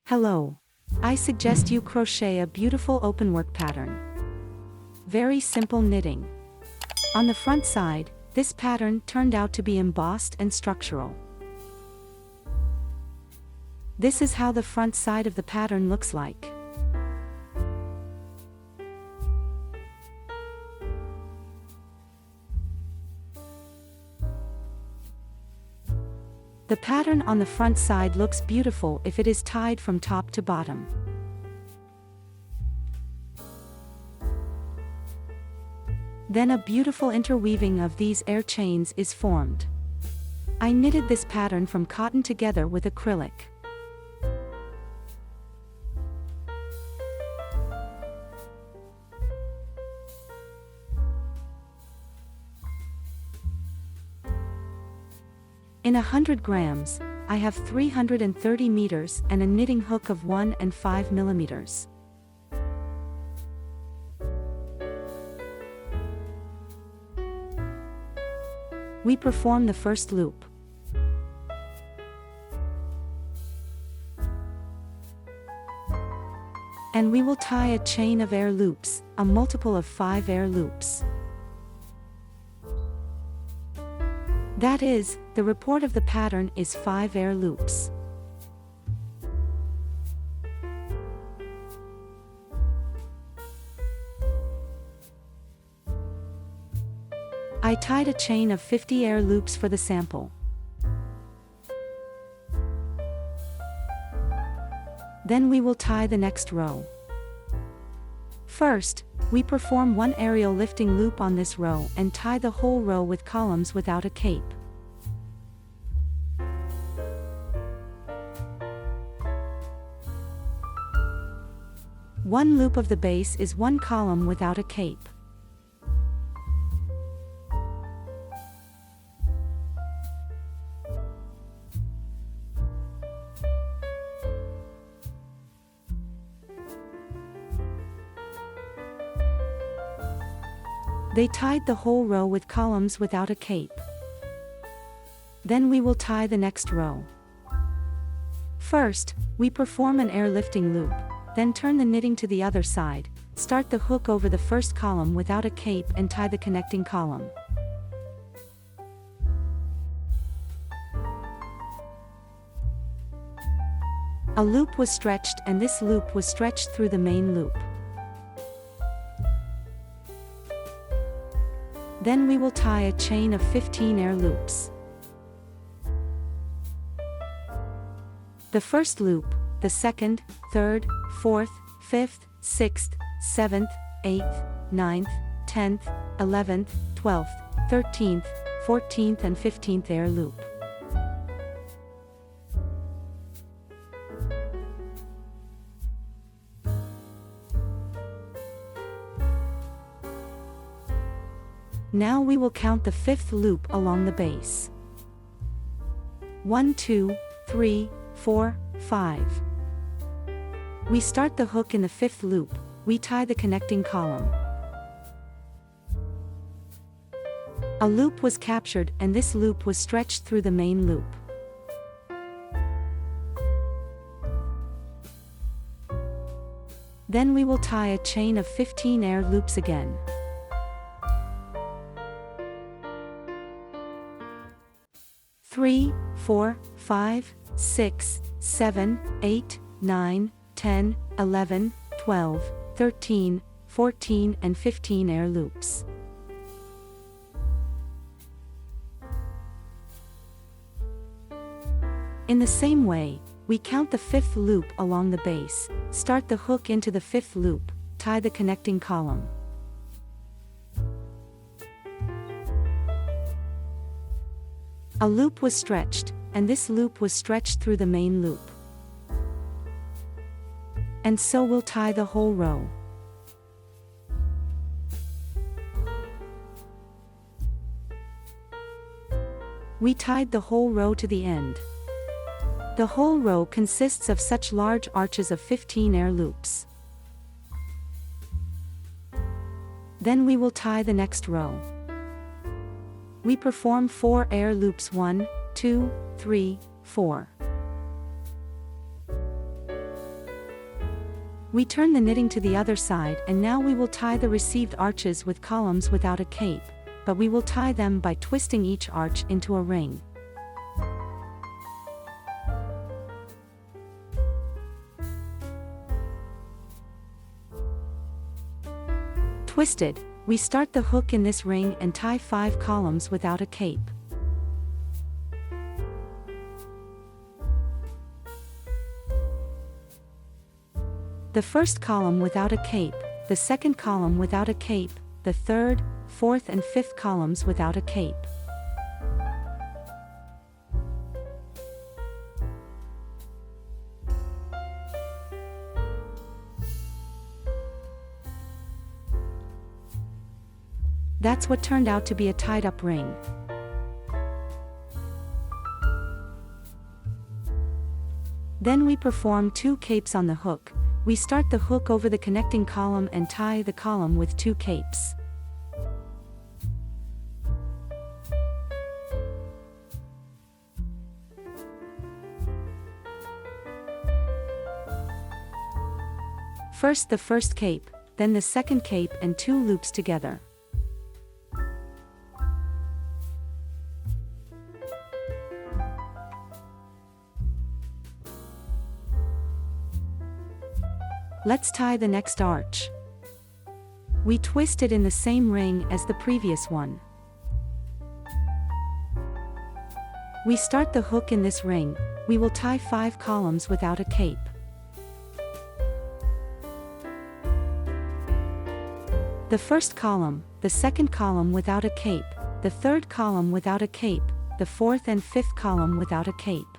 Hello. I suggest you crochet a beautiful openwork pattern. Very simple knitting. On the front side, this pattern turned out to be embossed and structural. This is how the front side of the pattern looks like. The pattern on the front side looks beautiful if it is tied from top to bottom. Then a beautiful interweaving of these air chains is formed. I knitted this pattern from cotton together with acrylic. In 100 grams, I have 330 meters and a knitting hook of 1 and 5 millimeters. We perform the first loop. And we will tie a chain of air loops, a multiple of 5 air loops. That is, the report of the pattern is 5 air loops. I tied a chain of 50 air loops for the sample. Then we will tie the next row. First, we perform one aerial lifting loop on this row and tie the whole row with columns without a cape. One loop of the base is one column without a cape. They tied the whole row with columns without a cape. Then we will tie the next row. First, we perform an air lifting loop, then turn the knitting to the other side, start the hook over the first column without a cape and tie the connecting column. A loop was stretched and this loop was stretched through the main loop. Then we will tie a chain of 15 air loops. The first loop, the second, third, fourth, fifth, sixth, seventh, eighth, ninth, 10th, 11th, 12th, 13th, 14th and 15th air loop. Now we will count the 5th loop along the base. 1, 2, 3, 4, 5. We start the hook in the 5th loop, we tie the connecting column. A loop was captured and this loop was stretched through the main loop. Then we will tie a chain of 15 air loops again. 3, 4, 5, 6, 7, 8, 9, 10, 11, 12, 13, 14 and 15 air loops. In the same way, we count the 5th loop along the base, start the hook into the 5th loop, tie the connecting column. A loop was stretched, and this loop was stretched through the main loop. And so we'll tie the whole row. We tied the whole row to the end. The whole row consists of such large arches of 15 air loops. Then we will tie the next row. We perform 4 air loops 1, 2, 3, 4. We turn the knitting to the other side, and now we will tie the received arches with columns without a cape, but we will tie them by twisting each arch into a ring. Twisted, we start the hook in this ring and tie 5 columns without a cape. The first column without a cape, the second column without a cape, the third, fourth and fifth columns without a cape. That's what turned out to be a tied-up ring. Then we perform 2 capes on the hook. We start the hook over the connecting column and tie the column with 2 capes. First the first cape, then the second cape and 2 loops together. Let's tie the next arch. We twist it in the same ring as the previous one. We start the hook in this ring. We will tie 5 columns without a cape. The first column, the second column without a cape, the third column without a cape, the fourth and fifth column without a cape.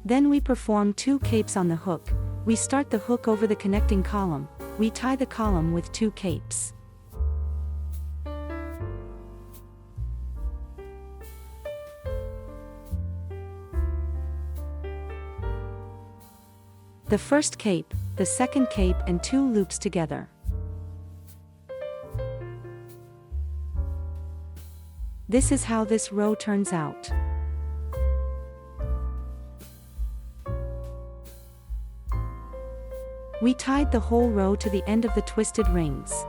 Then we perform 2 capes on the hook. We start the hook over the connecting column. We tie the column with 2 capes. The first cape, the second cape and 2 loops together. This is how this row turns out. We tied the whole row to the end of the twisted rings.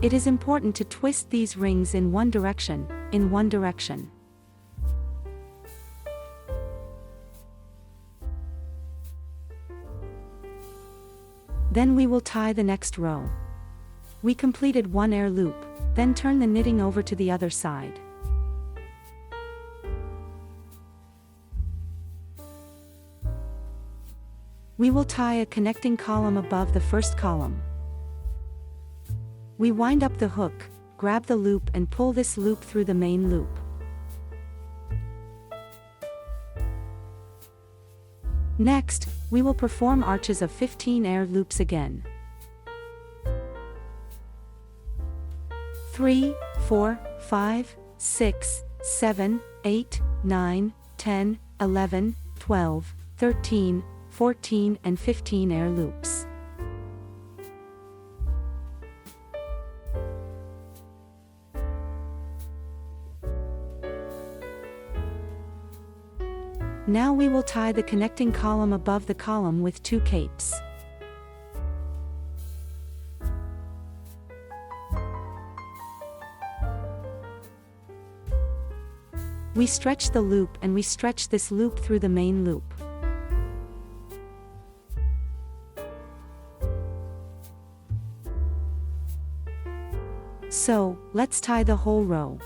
It is important to twist these rings in one direction, Then we will tie the next row. We completed 1 air loop, then turn the knitting over to the other side. We will tie a connecting column above the first column. We wind up the hook, grab the loop and pull this loop through the main loop. Next, we will perform arches of 15 air loops again. 3, 4, 5, 6, 7, 8, 9, 10, 11, 12, 13, 14 and 15 air loops. Now we will tie the connecting column above the column with 2 capes. We stretch the loop and we stretch this loop through the main loop. So, let's tie the whole row.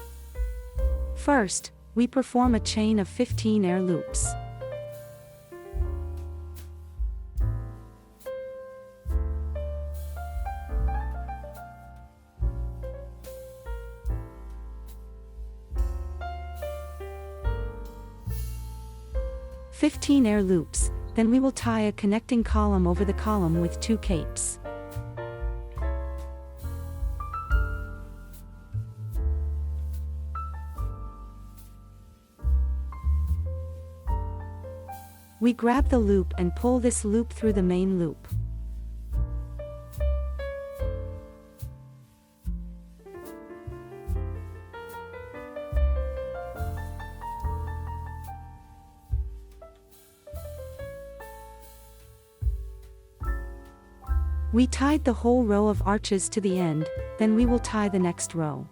First, we perform a chain of 15 air loops. Air loops, then we will tie a connecting column over the column with 2 capes. We grab the loop and pull this loop through the main loop. We tied the whole row of arches to the end, then we will tie the next row.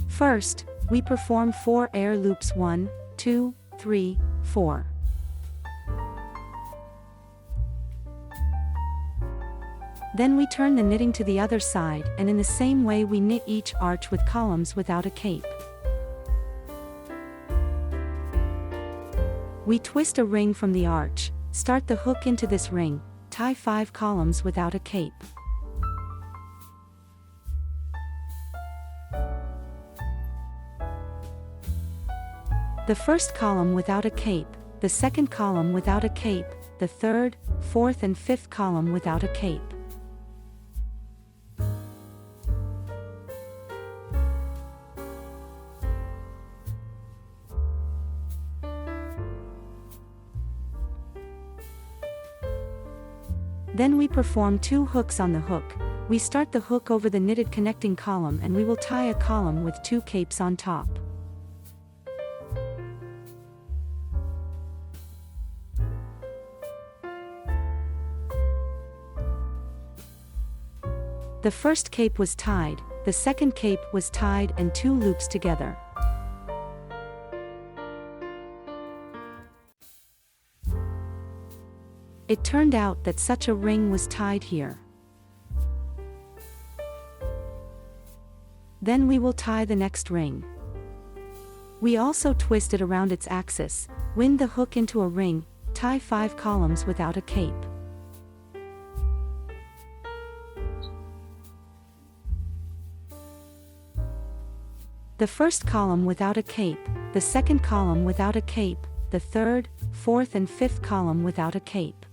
First, we perform 4 air loops 1, 2, 3, 4. Then we turn the knitting to the other side, and in the same way we knit each arch with columns without a cape. We twist a ring from the arch, start the hook into this ring, tie 5 columns without a cape. The first column without a cape, the second column without a cape, the third, fourth and fifth column without a cape. Then we perform 2 hooks on the hook. We start the hook over the knitted connecting column and we will tie a column with 2 capes on top. The first cape was tied, the second cape was tied and 2 loops together. It turned out that such a ring was tied here. Then we will tie the next ring. We also twist it around its axis, wind the hook into a ring, tie 5 columns without a cape. The first column without a cape, the second column without a cape, the third, fourth and fifth column without a cape.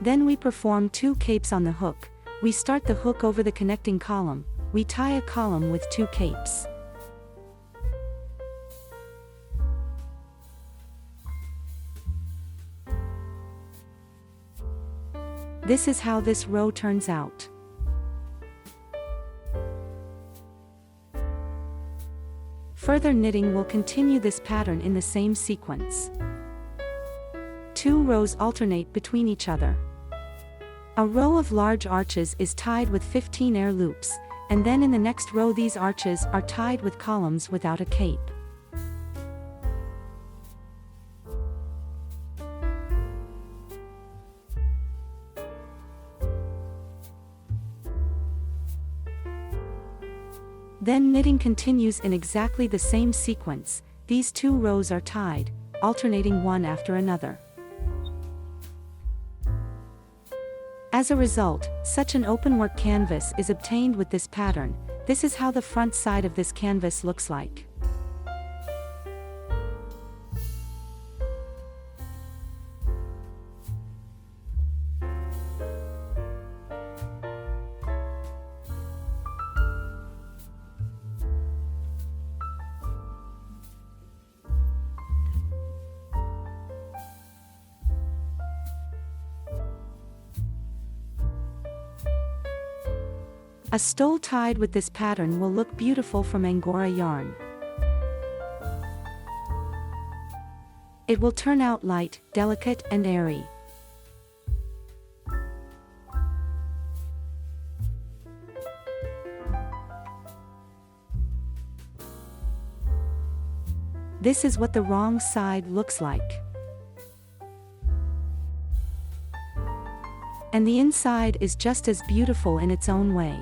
Then we perform 2 capes on the hook. We start the hook over the connecting column, we tie a column with 2 capes. This is how this row turns out. Further knitting will continue this pattern in the same sequence. 2 rows alternate between each other. A row of large arches is tied with 15 air loops, and then in the next row these arches are tied with columns without a cape. Then knitting continues in exactly the same sequence. These 2 rows are tied, alternating one after another. As a result, such an openwork canvas is obtained with this pattern. This is how the front side of this canvas looks like. A stole tied with this pattern will look beautiful from Angora yarn. It will turn out light, delicate, and airy. This is what the wrong side looks like. And the inside is just as beautiful in its own way.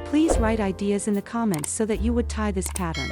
Please write ideas in the comments so that you would tie this pattern.